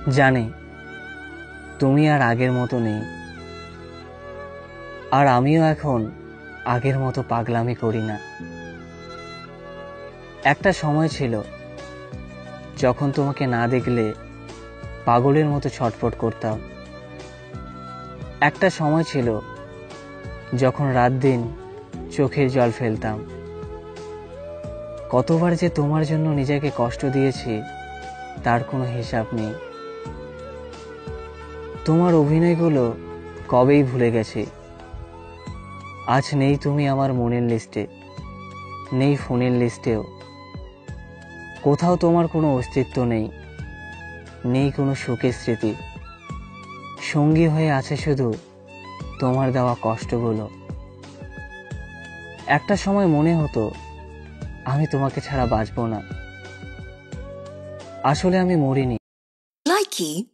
জানি তুমি আর আগের মতো নেই, আর আমিও এখন আগের মতো পাগলামি করি না। একটা সময় ছিল যখন তোমাকে না দেখলে পাগলের মতো ছটফট করতাম। একটা সময় ছিল যখন রাত দিন চোখের জল ফেলতাম। কতবার যে তোমার জন্য নিজেকে কষ্ট দিয়েছি তার কোনো হিসাব নেই। তোমার অভিনয়গুলো কবেই ভুলে গেছি। আজ নেই তুমি আমার মনের লিস্টে, নেই ফোনের লিস্টেও। কোথাও তোমার কোনো অস্তিত্ব নেই, নেই কোনো সুখের স্মৃতি। সঙ্গী হয়ে আছে শুধু তোমার দেওয়া কষ্টগুলো। একটা সময় মনে হতো আমি তোমাকে ছাড়া বাঁচব না। আসলে আমি মরিনি। Likey